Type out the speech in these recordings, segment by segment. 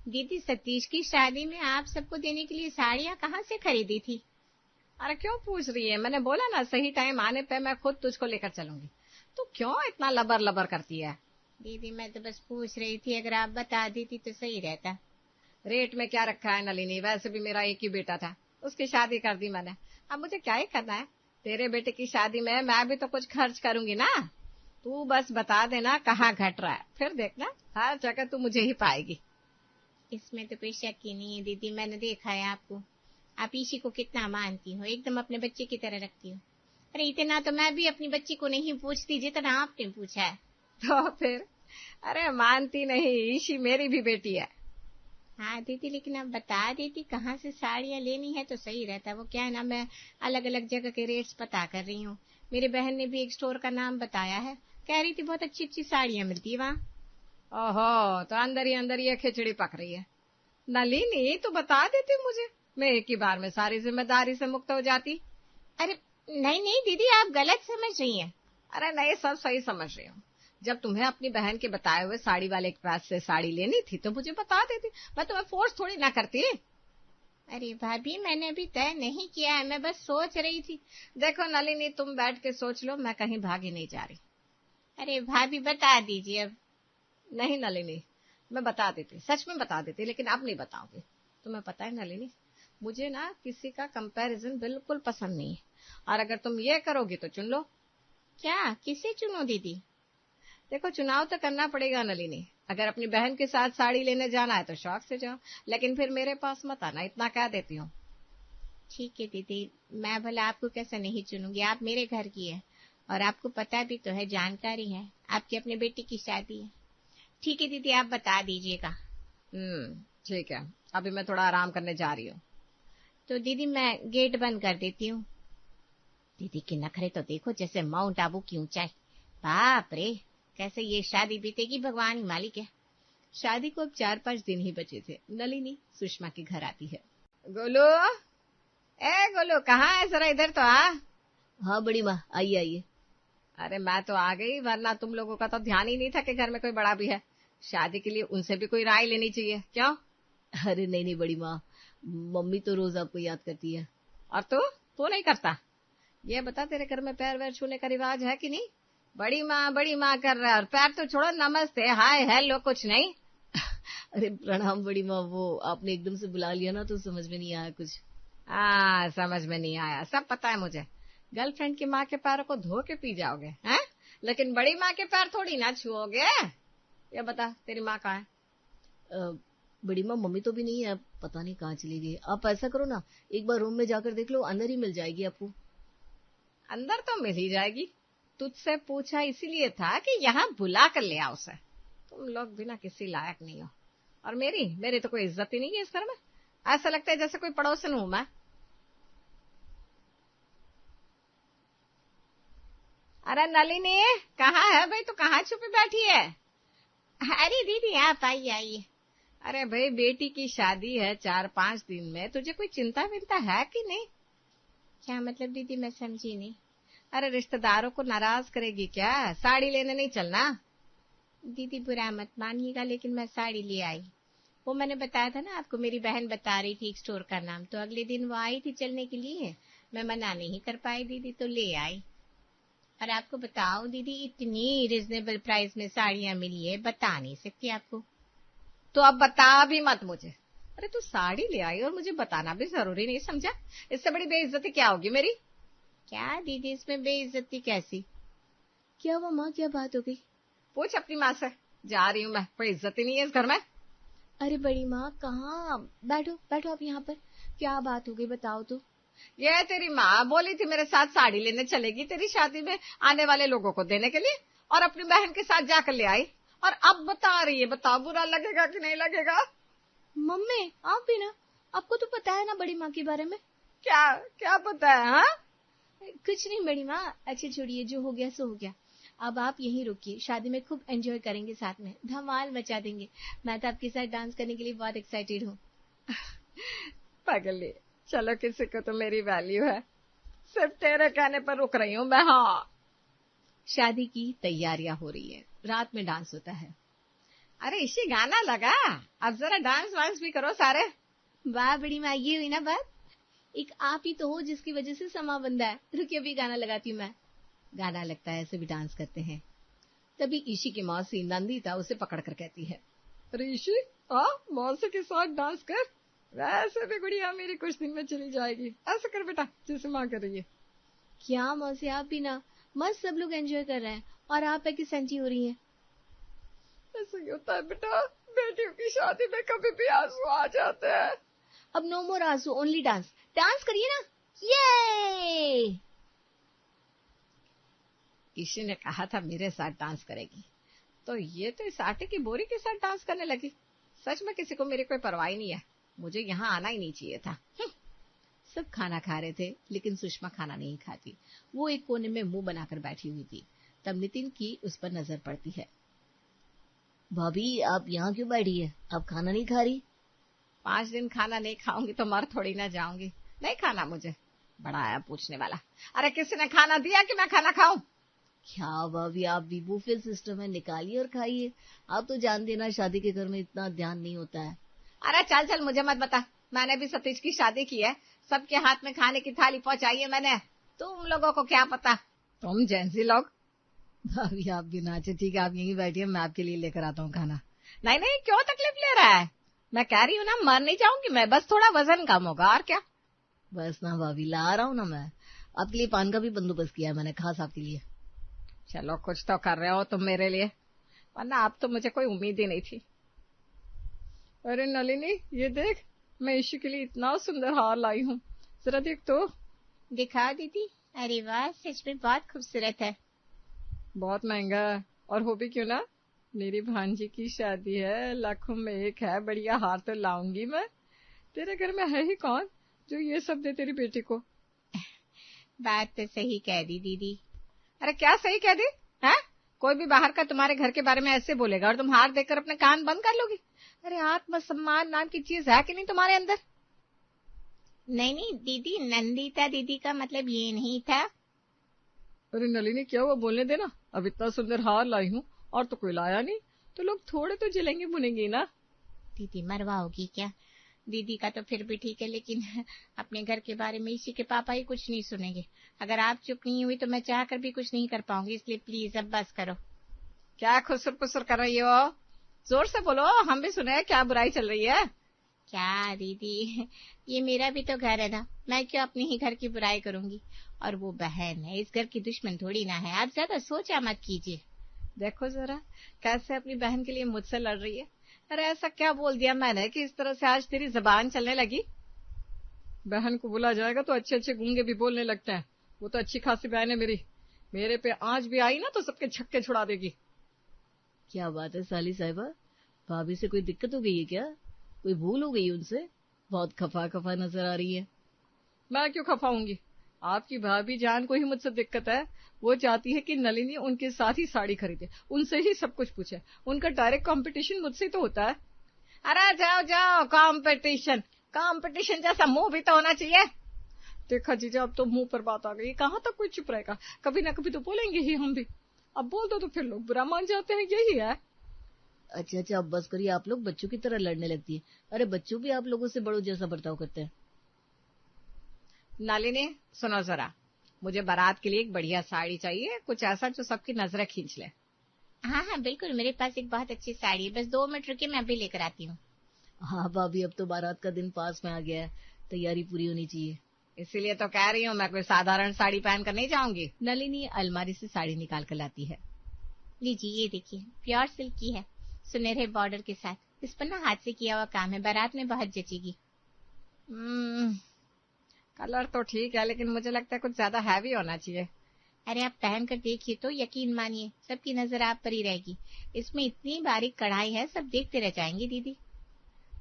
दीदी सतीश की शादी में आप सबको देने के लिए साड़ियाँ कहाँ से खरीदी थी? अरे क्यों पूछ रही है? मैंने बोला ना सही टाइम आने पे मैं खुद तुझको लेकर चलूंगी। तू क्यों इतना लबर लबर करती है? दीदी मैं तो बस पूछ रही थी, अगर आप बता देती तो सही रहता। रेट में क्या रखा है नलिनी? वैसे भी मेरा एक ही बेटा था, उसकी शादी कर दी मैंने। अब मुझे क्या ही करना है? तेरे बेटे की शादी में मैं भी तो कुछ खर्च करूंगी ना। तू बस बता देना कहाँ घट रहा है, फिर देखना हर जगह तू मुझे ही पाएगी। इसमें तो कोई शक ही नहीं है दीदी, मैंने देखा है आपको। आप ईशी को कितना मानती हो, एकदम अपने बच्चे की तरह रखती हो। अरे इतना तो मैं भी अपनी बच्ची को नहीं पूछती जितना आपने पूछा है। तो फिर? अरे मानती नहीं, ईशी मेरी भी बेटी है। हाँ दीदी, लेकिन आप बता देती कहाँ से साड़ियाँ लेनी है तो सही रहता। वो क्या है ना, मैं अलग अलग जगह के रेट्स पता कर रही हूँ। मेरी बहन ने भी एक स्टोर का नाम बताया है, कह रही थी बहुत अच्छी अच्छी साड़ियाँ मिलती है वहाँ। ओहो, तो अंदर ही ये खिचड़ी पक रही है। नलिनी तू बता देती मुझे, मैं एक ही बार में सारी जिम्मेदारी से मुक्त हो जाती। अरे नहीं नहीं दीदी, आप गलत समझ रही हैं। अरे नहीं, सब सही समझ रही हूँ। जब तुम्हें अपनी बहन के बताए हुए साड़ी वाले के पास से साड़ी लेनी थी तो मुझे बता देती, मैं तुम्हें फोर्स थोड़ी ना करती। अरे भाभी, मैंने अभी तय नहीं किया है, मैं बस सोच रही थी। देखो नलिनी, तुम बैठ के सोच लो, मैं कहीं भागी नहीं जा रही। अरे भाभी बता दीजिए अब। नहीं नलिनी, मैं बता देती, सच में बता देती, लेकिन अब नहीं बताऊंगी। तुम्हें पता है नलिनी, मुझे ना किसी का कंपैरिजन बिल्कुल पसंद नहीं है, और अगर तुम ये करोगी तो चुन लो। क्या, किसे चुनो दीदी? देखो, चुनाव तो करना पड़ेगा नलिनी। अगर अपनी बहन के साथ साड़ी लेने जाना है तो शौक से जाओ, लेकिन फिर मेरे पास मत आना, इतना कह देती हूँ। ठीक है दीदी, मैं भला आपको कैसे नहीं चुनूंगी, आप मेरे घर की है और आपको पता भी तो है, जानकारी है, आपकी अपने बेटी की शादी है। ठीक है दीदी, आप बता दीजिएगा। ठीक है, अभी मैं थोड़ा आराम करने जा रही हूँ। तो दीदी मैं गेट बंद कर देती हूँ। दीदी के नखरे तो देखो, जैसे माउंट आबू की ऊंचाई। बाप रे, कैसे ये शादी बीतेगी भगवान ही मालिक है। शादी को अब 4-5 दिन ही बचे थे। नलिनी सुषमा के घर आती है। गोलू, ए गोलू, कहाँ है? जरा इधर तो आ। हाँ बड़ी माँ, आइए आइए। अरे मैं तो आ गई, वरना तुम लोगों का तो ध्यान ही नहीं था कि घर में कोई बड़ा भी है। शादी के लिए उनसे भी कोई राय लेनी चाहिए, क्यों? अरे नहीं नहीं बड़ी माँ, मम्मी तो रोज आपको याद करती है। और तू नहीं करता? ये बता, तेरे घर में पैर वैर छूने का रिवाज है कि नहीं? बड़ी माँ कर रहा है, और पैर तो छोड़ो, नमस्ते हाय हेलो कुछ नहीं। अरे प्रणाम बड़ी माँ, वो आपने एकदम से बुला लिया ना तो समझ में नहीं आया कुछ। समझ में नहीं आया, सब पता है मुझे। गर्लफ्रेंड की माँ के पैरों को धो के पी जाओगे हैं, लेकिन बड़ी माँ के पैर थोड़ी ना छुओगे। ये बता, तेरी माँ कहाँ है? बड़ी माँ, मम्मी तो भी नहीं है, पता नहीं कहाँ चली गई। आप ऐसा करो ना, एक बार रूम में जाकर देख लो, अंदर ही मिल जाएगी आपको। अंदर तो मिल ही जाएगी, तुझसे पूछा इसीलिए था कि यहाँ बुला कर ले आओ उसे। तुम लोग बिना किसी लायक नहीं हो, और मेरी तो कोई इज्जत ही नहीं है इस घर में। ऐसा लगता है जैसे कोई पड़ोसन हूं मैं। अरे नलिनी, कहाँ है भाई? तू कहाँ छुपी बैठी है? अरे दीदी आप आइए आइए। अरे भाई, बेटी की शादी है 4-5 दिन में, तुझे कोई चिंता विंता है कि नहीं? क्या मतलब दीदी, मैं समझी नहीं। अरे रिश्तेदारों को नाराज करेगी क्या? साड़ी लेने नहीं चलना? दीदी बुरा मत मानिएगा, लेकिन मैं साड़ी ले आई। वो मैंने बताया था ना आपको, मेरी बहन बता रही थी एक स्टोर का नाम, तो अगले दिन वो आई थी चलने के लिए, मैं मना नहीं कर पाई दीदी, तो ले आई। और आपको बताओ दीदी, इतनी रिजनेबल प्राइस में साड़ियां मिली है, बता नहीं सकती आपको। तो अब बता भी मत मुझे। अरे तू साड़ी ले आई और मुझे बताना भी जरूरी नहीं समझा? इससे बड़ी बेइज्जती क्या होगी मेरी? क्या दीदी, इसमें बेइज्जती कैसी? क्या हुआ माँ, क्या बात हो गई? पूछ अपनी माँ से। जा रही हूँ मैं, कोई इज्जत ही नहीं है इस घर में। अरे बड़ी माँ, कहाँ? बैठो बैठो आप यहाँ पर, क्या बात हो गई बताओ तो। ये तेरी माँ बोली थी मेरे साथ साड़ी लेने चलेगी तेरी शादी में आने वाले लोगों को देने के लिए, और अपनी बहन के साथ जाकर ले आई, और अब बता रही है। बताओ, बुरा लगेगा कि नहीं लगेगा? मम्मी आप भी ना, आपको तो पता है ना बड़ी माँ के बारे में। क्या क्या पता है? हाँ, कुछ नहीं बड़ी माँ, अच्छा छोड़िए, जो हो गया सो हो गया। अब आप यहीं रुकिए, शादी में खूब एंजॉय करेंगे, साथ में धमाल मचा देंगे। मैं तो आपके साथ डांस करने के लिए बहुत एक्साइटेड हूँ। पगली, चलो किसी को तो मेरी वैल्यू है, सिर्फ तेरे कहने पर रुक रही हूँ मैं। हाँ, शादी की तैयारियां हो रही है, रात में डांस होता है। अरे इसी गाना लगा, अब जरा डांस वांस भी करो सारे। वाह बड़ी माँ, ये हुई ना बात। एक आप ही तो हो जिसकी वजह से समा बंधा है। रुकिए अभी गाना लगाती हूँ मैं। गाना लगता है, ऐसे भी डांस करते हैं। तभी ईशी की मौसी नंदिता उसे पकड़कर कहती है, अरे ईशी, आ मौसी के साथ डांस कर, वैसे भी गुड़िया मेरी कुछ दिन में चली जाएगी। ऐसा कर बेटा जैसे माँ कर रही है। क्या मौसी, आप भी ना, मस्त सब लोग एंजॉय कर रहे हैं और आप है कि संजी हो रही है। ऐसा ही होता है बेटा, बेटियों की शादी में कभी भी आंसू आ जाते हैं। अब नो मोर आंसू, ओनली डांस। डांस करिए ना, ये। ईशी ने कहा था मेरे साथ डांस करेगी, तो ये तो इस आटे की बोरी के साथ डांस करने लगी। सच में किसी को मेरी कोई परवाह नहीं है, मुझे यहाँ आना ही नहीं चाहिए था। सब खाना खा रहे थे, लेकिन सुषमा खाना नहीं खाती। वो एक कोने में मुंह बनाकर बैठी हुई थी। तब नितिन की उस पर नजर पड़ती है। भाभी आप यहाँ क्यों बैठी है, आप खाना नहीं खा रही? 5 दिन खाना नहीं खाऊंगी तो मर थोड़ी ना जाऊंगी। नहीं खाना मुझे। बड़ा आया पूछने वाला। अरे किसी ने खाना दिया कि मैं खाना खाऊं? क्या भाभी, आप भी बुफे सिस्टम है, निकालिए और खाइए। आप तो जानते ना शादी के घर में इतना ध्यान नहीं होता है। अरे चल चल, मुझे मत बता, मैंने भी सतीश की शादी की है, सबके हाथ में खाने की थाली पहुंचाई है मैंने। तुम लोगों को क्या पता, तुम जैसी लोग। भाभी आप भी नाचे, ठीक है आप यहीं बैठिए, मैं आपके लिए लेकर आता हूँ खाना। नहीं नहीं, क्यों तकलीफ ले रहा है? मैं कह रही हूँ ना, मर नहीं जाऊंगी मैं, बस थोड़ा वजन कम होगा और क्या। बस ना भाभी, ला रहा हूँ ना मैं। आपके लिए पान का भी बंदोबस्त किया है मैंने, खास आपके लिए। चलो कुछ तो कर रहे हो तुम मेरे लिए, वरना अब तो मुझे कोई उम्मीद ही नहीं थी। अरे नलिनी, ये देख, मैं ईशु के लिए इतना सुंदर हार लाई हूँ, जरा देख तो। दिखा दीदी। अरे वाह, सच में बहुत खूबसूरत है। बहुत महंगा है, और हो भी क्यों ना, मेरी भांजी की शादी है, लाखों में एक है, बढ़िया हार तो लाऊंगी मैं। तेरे घर में है ही कौन जो ये सब दे तेरी बेटी को? बात तो सही कह दी दीदी। अरे क्या सही कह दी है? कोई भी बाहर का तुम्हारे घर के बारे में ऐसे बोलेगा और तुम हार देखकर अपने कान बंद कर लोगी? अरे आत्मसम्मान नाम की चीज है कि नहीं तुम्हारे अंदर? नहीं नहीं दीदी, नंदिता दीदी का मतलब ये नहीं था। अरे नलिनी, क्या हुआ, बोलने देना। अब इतना सुंदर हार लाई हूँ और तो कोई लाया नहीं, तो लोग थोड़े तो जलेंगे बुनेंगे ना। दीदी मरवाओगी क्या? दीदी का तो फिर भी ठीक है, लेकिन अपने घर के बारे में इसी के पापा ही कुछ नहीं सुनेंगे। अगर आप चुप नहीं हुई तो मैं चाह कर भी कुछ नहीं कर पाऊंगी, इसलिए प्लीज अब बस करो। क्या खुसर पुसर कर रही हो? जोर से बोलो, हम भी सुने क्या बुराई चल रही है। क्या दीदी, ये मेरा भी तो घर है ना, मैं क्यों अपने ही घर की बुराई करूंगी? और वो बहन है, इस घर की दुश्मन थोड़ी ना है। आप ज्यादा सोचा मत कीजिए। देखो जरा कैसे अपनी बहन के लिए मुझसे लड़ रही है। अरे ऐसा क्या बोल दिया मैंने कि इस तरह से आज तेरी जबान चलने लगी? बहन को बुला जाएगा तो अच्छे अच्छे गूंगे भी बोलने लगते हैं। वो तो अच्छी खासी बहन है मेरी, मेरे पे आज भी आई ना तो सबके छक्के छुड़ा देगी। क्या बात है साली साहिबा, भाभी से कोई दिक्कत हो गई है क्या? कोई भूल हो गई उनसे? बहुत खफा खफा नजर आ रही है। मैं क्यों खफाऊंगी? आपकी भाभी जान को ही मुझसे दिक्कत है। वो चाहती है कि नलिनी उनके साथ ही साड़ी खरीदे, उनसे ही सब कुछ पूछे। उनका डायरेक्ट कंपटीशन मुझसे ही तो होता है। अरे जाओ जाओ, कंपटीशन कंपटीशन जैसा मुंह भी तो होना चाहिए। देखा जीजा, अब तो मुंह पर बात आ गई, कहाँ तक कोई चुप रहेगा? कभी ना कभी तो बोलेंगे ही हम भी। अब बोल दो तो फिर लोग बुरा मान जाते हैं, यही है। अच्छा अच्छा, अब बस करिए, आप लोग बच्चों की तरह लड़ने लगती है। अरे बच्चों भी आप लोगों से बड़ों जैसा बर्ताव करते हैं। नलिनी सुनो जरा, मुझे बारात के लिए एक बढ़िया साड़ी चाहिए, कुछ ऐसा जो सबकी नजरें खींच ले। हाँ हाँ बिल्कुल, मेरे पास एक बहुत अच्छी साड़ी है, बस 2 मिनट रुकिए, मैं अभी लेकर आती हूँ। हाँ भाभी, अब तो बारात का दिन पास में आ गया है, तैयारी पूरी होनी चाहिए। इसीलिए तो कह रही हूँ, मैं कोई साधारण साड़ी पहनकर नहीं जाऊंगी। नलिनी अलमारी से साड़ी निकाल कर लाती है। लीजिए, ये देखिए, प्योर सिल्क की है, सुनहरे बॉर्डर के साथ। इस पर ना हाथ से किया हुआ काम है, बारात में बहुत जचेगी। कलर तो ठीक है, लेकिन मुझे लगता है कुछ ज्यादा हैवी होना चाहिए। अरे आप पहन कर देखिए तो यकीन मानिए, सबकी नजर आप पर ही रहेगी। इसमें इतनी बारीक कढ़ाई है, सब देखते रह जाएंगे दीदी।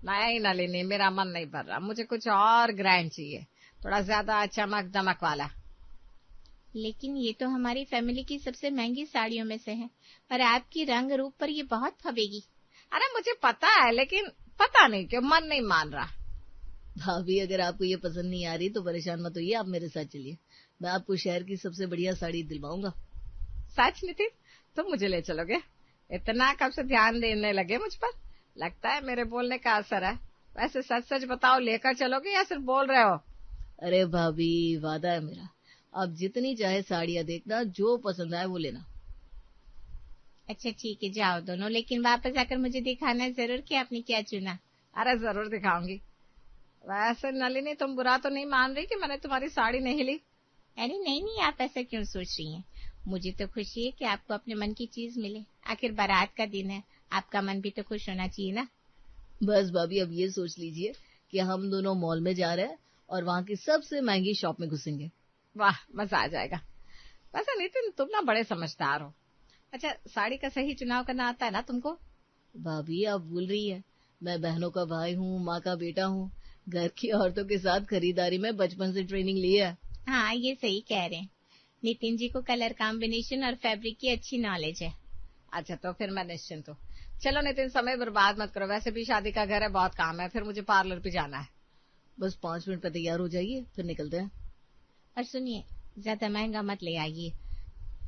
नहीं नलिनी, मेरा मन नहीं भर रहा, मुझे कुछ और ग्रैंड चाहिए, थोड़ा ज्यादा चमक दमक वाला। लेकिन ये तो हमारी फैमिली की सबसे महंगी साड़ियों में से है, पर आपकी रंग रूप पर ये बहुत फबेगी। अरे मुझे पता है, लेकिन पता नहीं क्यों मन नहीं मान रहा। भाभी अगर आपको ये पसंद नहीं आ रही तो परेशान मत होइए, आप मेरे साथ चलिए, मैं आपको शहर की सबसे बढ़िया साड़ी दिलवाऊंगा। सच नितिन, तुम मुझे ले चलोगे? इतना कब से ध्यान देने लगे मुझ पर? लगता है मेरे बोलने का असर है। वैसे सच सच बताओ, लेकर चलोगे या सिर्फ बोल रहे हो? अरे भाभी, वादा है मेरा, आप जितनी चाहे साड़ियाँ देखना, जो पसंद आए वो लेना। अच्छा ठीक है, जाओ दोनों, लेकिन वापस आकर मुझे दिखाना जरूर कि आपने क्या चुना। अरे जरूर दिखाऊंगी। वैसे नलिनी, तुम बुरा तो नहीं मान रही कि मैंने तुम्हारी साड़ी नहीं ली? अरे नहीं नहीं, आप ऐसा क्यों सोच रही हैं? मुझे तो खुशी है कि आपको अपने मन की चीज मिले। आखिर बारात का दिन है, आपका मन भी तो खुश होना चाहिए ना। बस भाभी, अब ये सोच लीजिए कि हम दोनों मॉल में जा रहे हैं और वहाँ की सबसे महंगी शॉप में घुसेंगे। वाह, मजा आ जाएगा। वैसे नितिन, तुम ना बड़े समझदार हो। अच्छा, साड़ी का सही चुनाव करना आता है ना तुमको? भाभी, आप भूल रही है, मैं बहनों का भाई हूँ, माँ का बेटा हूँ। घर की औरतों के साथ खरीदारी में बचपन से ट्रेनिंग ली है। हाँ, ये सही कह रहे हैं। नितिन जी को कलर कॉम्बिनेशन और फैब्रिक की अच्छी नॉलेज है। अच्छा, तो फिर मैं निश्चिंत हूँ। चलो नितिन, समय बर्बाद मत करो। वैसे भी शादी का घर है, बहुत काम है, फिर मुझे पार्लर पे जाना है। बस 5 मिनट पे तैयार हो जाइए, फिर निकलते हैं। और सुनिए, ज्यादा महंगा मत ले आइए,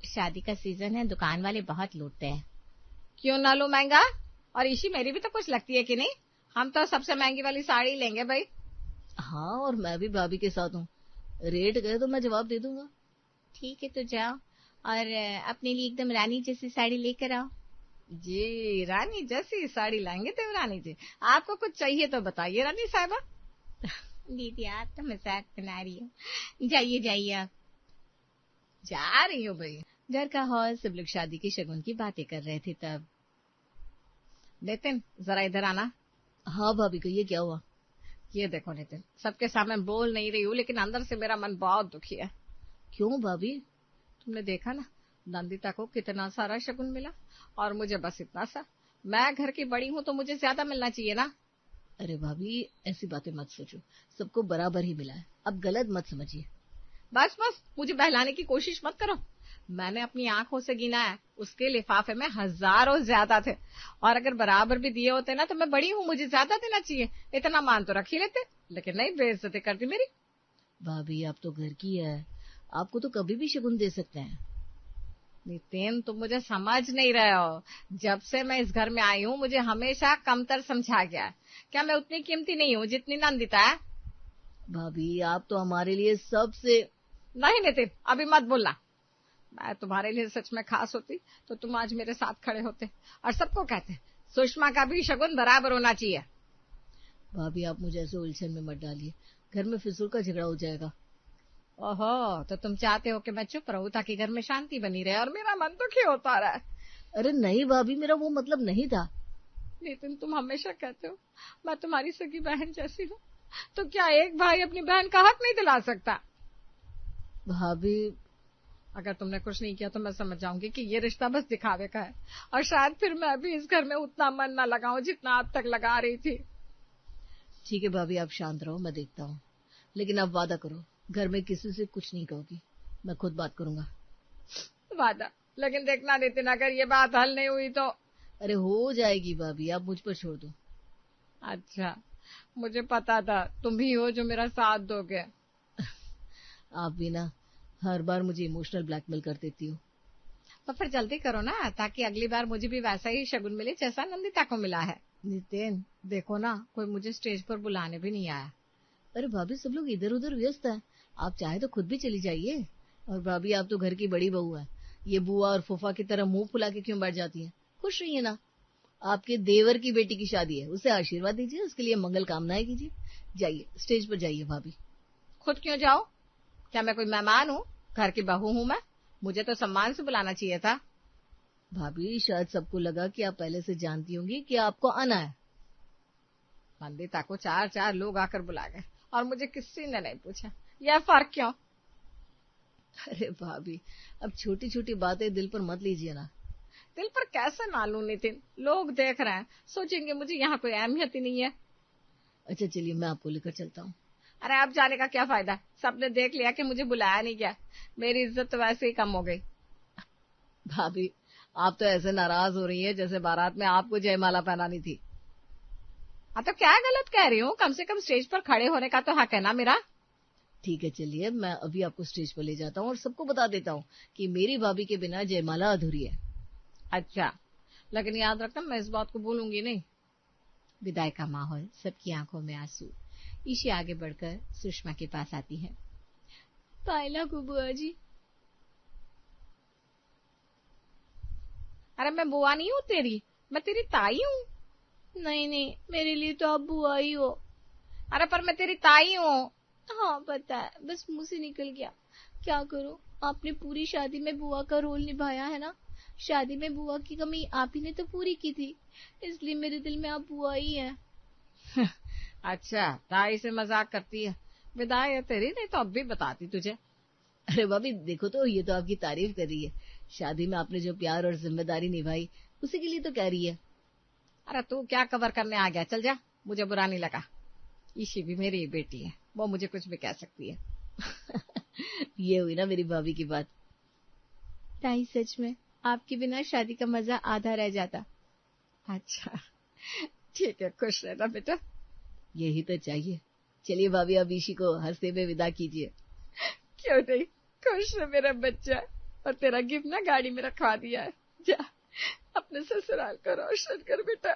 शादी का सीजन है, दुकान वाले बहुत लूटते हैं। क्यों ना लूं महंगा? और इसी मेरी भी तो कुछ लगती है कि नहीं? हम तो सबसे महंगी वाली साड़ी लेंगे भाई। हाँ, और मैं भी भाभी के साथ हूँ, रेट गए तो मैं जवाब दे दूंगा। ठीक है, तो जाओ और अपने लिए एकदम रानी जैसी साड़ी लेकर आओ। जी, रानी जैसी साड़ी लाएंगे देवरानी जी। आपको कुछ चाहिए तो बताइए रानी साहबा। दीदी, आप तो मजाक बना रही हो। जाइए जाइए आप। जा रही हूँ भाई। घर का हॉल, सब लोग शादी की शगुन की बातें कर रहे थे तब। नितिन, जरा इधर आना। हाँ भाभी, कहिए क्या हुआ? ये देखो नितिन, सबके सामने बोल नहीं रही हूँ, लेकिन अंदर से मेरा मन बहुत दुखी है। क्यों भाभी? तुमने देखा ना, नंदिता को कितना सारा शगुन मिला और मुझे बस इतना सा। मैं घर की बड़ी हूँ तो मुझे ज्यादा मिलना चाहिए ना। अरे भाभी, ऐसी बातें मत सोचो, सबको बराबर ही मिला है, अब गलत मत समझिए। बस बस, मुझे बहलाने की कोशिश मत करो। मैंने अपनी आंखों से गिना है, उसके लिफाफे में हजारों ज्यादा थे, और अगर बराबर भी दिए होते ना तो मैं बड़ी हूँ, मुझे ज्यादा देना चाहिए। इतना मान तो रख ही लेते, लेकिन नहीं, बेइज्जती कर दी मेरी। भाभी, आप तो घर की है, आपको तो कभी भी शगुन दे सकते हैं। नितिन, तुम मुझे समझ नहीं रहे हो। जब से मैं इस घर में आई हूँ, मुझे हमेशा कमतर समझा गया है। क्या मैं उतनी कीमती नहीं हूँ जितनी नंदिता है? भाभी, आप तो हमारे लिए सबसे। नहीं नितिन, अभी मत बोलना। मैं तुम्हारे लिए सच में खास होती तो तुम आज मेरे साथ खड़े होते और सबको कहते सुषमा का भी शगुन बराबर होना चाहिए। भाभी, आप मुझे ऐसे उलझन में मत डालिए, घर में फिजूल का झगड़ा हो जाएगा। ओहो, तो तुम चाहते हो कि मैं चुप रहूं ताकि घर में शांति बनी रहे, और मेरा मन दुखी होता रहा है। अरे नहीं भाभी, मेरा वो मतलब नहीं था। नितिन, तुम हमेशा कहते हो मैं तुम्हारी सगी बहन जैसी हूँ, तो क्या एक भाई अपनी बहन का हक नहीं दिला सकता? भाभी, अगर तुमने कुछ नहीं किया तो मैं समझ जाऊंगी कि ये रिश्ता बस दिखावे का है, और शायद फिर मैं भी इस घर में उतना मन न लगाऊं जितना अब तक लगा रही थी। ठीक है भाभी, आप शांत रहो, मैं देखता हूँ, लेकिन आप वादा करो, घर में किसी से कुछ नहीं कहोगी, मैं खुद बात करूंगा। वादा? लेकिन देखना नितिन, अगर ये बात हल नहीं हुई तो। अरे हो जाएगी भाभी, आप मुझ पर छोड़ दो। अच्छा, मुझे पता था तुम ही हो जो मेरा साथ दोगे। आप भी ना हर बार मुझे इमोशनल ब्लैकमेल कर देती हो। तो फिर जल्दी करो ना, ताकि अगली बार मुझे भी वैसा ही शगुन मिले जैसा नंदिता को मिला है। नितिन, देखो ना, कोई मुझे स्टेज पर बुलाने भी नहीं आया। अरे भाभी, सब लोग इधर उधर व्यस्त हैं, आप चाहे तो खुद भी चली जाइए। और भाभी, आप तो घर की बड़ी बहू है, ये बुआ और फूफा की तरह मुंह फुला के क्यों बैठ जाती हैं? खुश रहिए ना, आपके देवर की बेटी की शादी है, उसे आशीर्वाद दीजिए, उसके लिए मंगल कामनाएं कीजिए। जाइए, स्टेज पर जाइए भाभी। खुद क्यों जाओ? क्या मैं कोई मेहमान हूँ? घर की बहू हूँ मैं, मुझे तो सम्मान से बुलाना चाहिए था। भाभी, शायद सबको लगा कि आप पहले से जानती होंगी कि आपको आना है। नंदिता को 4 लोग आकर बुला गए और मुझे किसी ने नहीं पूछा, यह फर्क क्यों? अरे भाभी, अब छोटी छोटी बातें दिल पर मत लीजिए ना। दिल पर कैसे ना लूं नितिन, लोग देख रहे हैं, सोचेंगे मुझे यहाँ कोई अहमियत ही नहीं है। अच्छा चलिए, मैं आपको लेकर चलता हूँ। अरे अब जाने का क्या फायदा, सबने देख लिया कि मुझे बुलाया नहीं गया, मेरी इज्जत तो वैसे ही कम हो गई। भाभी, आप तो ऐसे नाराज हो रही है जैसे बारात में आपको जयमाला पहनानी थी। हाँ तो क्या गलत कह रही हूँ? कम से कम स्टेज पर खड़े होने का तो हक है ना मेरा। ठीक है, चलिए, मैं अभी आपको स्टेज पर ले जाता हूँ और सबको बता देता हूँ कि मेरी भाभी के बिना जयमाला अधूरी है। अच्छा, लेकिन याद रखना मैं इस बात को भूलूंगी नहीं। विदाई का माहौल, सबकी आंखों में आंसू। ईशी आगे बढ़कर सुषमा के पास आती है। पायला को बुआ जी। अरे मैं बुआ नहीं हूँ तेरी, मैं तेरी ताई हूँ। नहीं नहीं, मेरे लिए तो आप बुआ ही हो। अरे पर मैं तेरी ताई हूँ। हाँ पता है, बस मुंह से निकल गया। क्या करूं, आपने पूरी शादी में बुआ का रोल निभाया है ना। शादी में बुआ की कमी आप ही ने तो पूरी की थी, इसलिए मेरे दिल में आप बुआ ही हैं। अच्छा, ताई से मजाक करती है। विदाई है तेरी, नहीं तो अब भी बताती तुझे। अरे भाभी देखो तो, ये तो आपकी तारीफ कर रही है। शादी में आपने जो प्यार और जिम्मेदारी निभाई उसी के लिए तो कह रही है। अरे तू क्या कवर करने आ गया, चल जा, मुझे बुरा नहीं लगा। ईशी भी मेरी बेटी है, वो मुझे कुछ भी कह सकती है। ये हुई ना मेरी भाभी की बात। ताई सच में आपके बिना शादी का मजा आधा रह जाता। अच्छा ठीक है, खुश रहना बेटा। यही तो चाहिए। चलिए भाभी, अब ईशी को हंसते हुए विदा कीजिए। क्यों नहीं, खुश है मेरा बच्चा। और तेरा गिफ्ट ना गाड़ी में रखवा दिया है, जा अपने ससुराल को रोशन कर बेटा।